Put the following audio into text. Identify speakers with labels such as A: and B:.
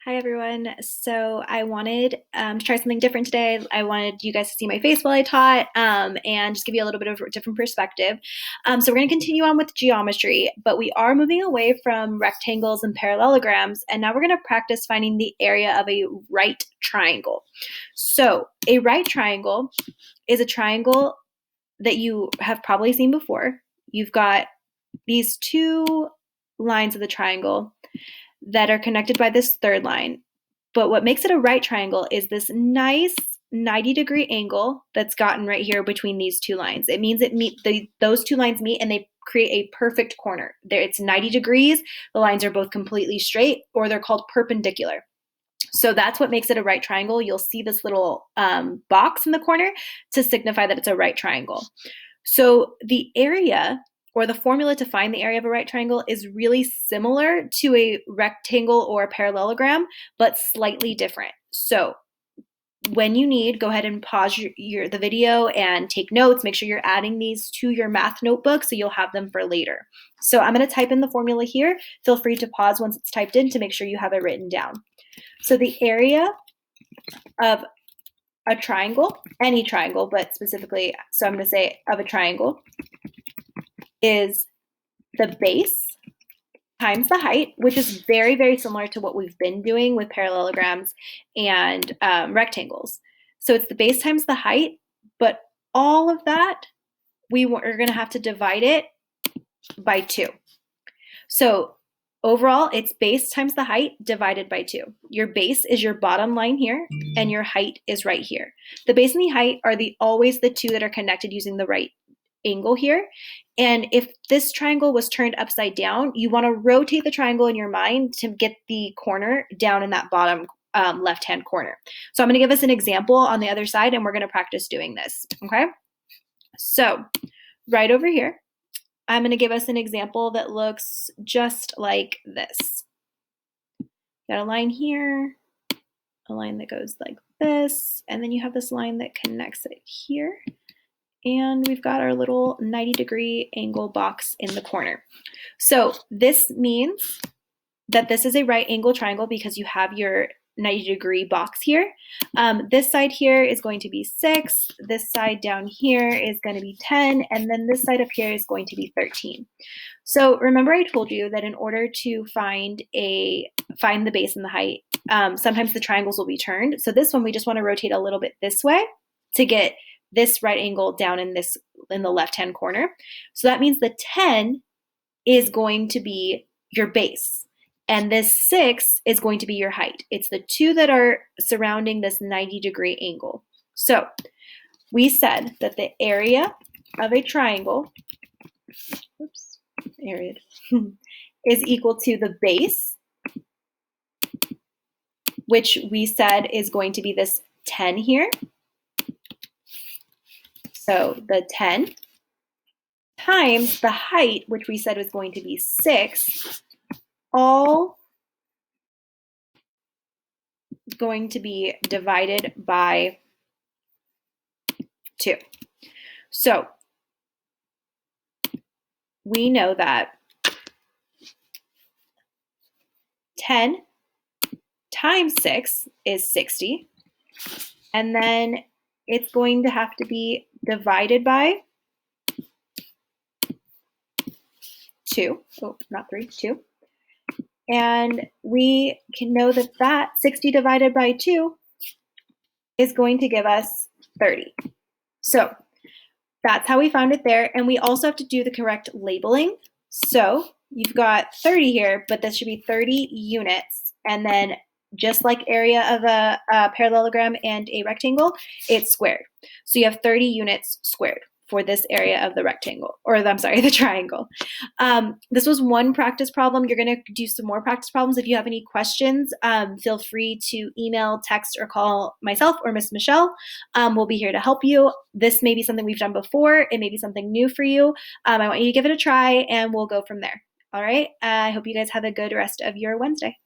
A: Hi everyone. So I wanted to try something different today. I wanted you guys to see my face while I taught and just give you a little bit of a different perspective. So we're going to continue on with geometry, but we are moving away from rectangles and parallelograms, and now we're going to practice finding the area of a right triangle. So a right triangle is a triangle that you have probably seen before. You've got these two lines of the triangle that are connected by this third line. But what makes it a right triangle is this nice 90-degree angle that's gotten right here between these two lines. It means those two lines meet and they create a perfect corner. It's 90 degrees. The lines are both completely straight, or they're called perpendicular. So that's what makes it a right triangle. You'll see this little box in the corner to signify that it's a right triangle. So the area, or the formula to find the area of a right triangle, is really similar to a rectangle or a parallelogram, but slightly different. So when you need, go ahead and pause the video and take notes. Make sure you're adding these to your math notebook so you'll have them for later. So I'm going to type in the formula here. Feel free to pause once it's typed in to make sure you have it written down. So the area of a triangle, any triangle, but specifically, so I'm going to say of a triangle, is the base times the height, which is very, very similar to what we've been doing with parallelograms and rectangles. So it's the base times the height, but all of that, we're going to have to divide it by 2. So overall, it's base times the height divided by 2. Your base is your bottom line here, and your height is right here. The base and the height are always the two that are connected using the right angle here. And if this triangle was turned upside down, you want to rotate the triangle in your mind to get the corner down in that bottom left-hand corner. So I'm going to give us an example on the other side, and we're going to practice doing this, okay? So right over here, I'm going to give us an example that looks just like this. Got a line here, a line that goes like this, and then you have this line that connects it here. And we've got our little 90-degree angle box in the corner. So this means that this is a right angle triangle because you have your 90-degree box here. This side here is going to be 6. This side down here is going to be 10. And then this side up here is going to be 13. So remember I told you that in order to find the base and the height, sometimes the triangles will be turned. So this one, we just want to rotate a little bit this way to get this right angle down in the left-hand corner. So that means the 10 is going to be your base, and this 6 is going to be your height. It's the two that are surrounding this 90-degree angle. So we said that the area of a triangle, is equal to the base, which we said is going to be this 10 here. So the 10 times the height, which we said was going to be 6, all going to be divided by 2. So we know that 10 times 6 is 60, and then it's going to have to be divided by 2. Oh, not 3, 2. And we can know that 60 divided by 2 is going to give us 30. So that's how we found it there. And we also have to do the correct labeling. So you've got 30 here, but this should be 30 units. And then just like area of a parallelogram and a rectangle, it's squared. So you have 30 units squared for this area of the rectangle, or I'm sorry, the triangle. This was one practice problem. You're going to do some more practice problems. If you have any questions, feel free to email, text, or call myself or Miss Michelle. We'll be here to help you. This may be something we've done before. It may be something new for you. I want you to give it a try, and we'll go from there. All right. I hope you guys have a good rest of your Wednesday.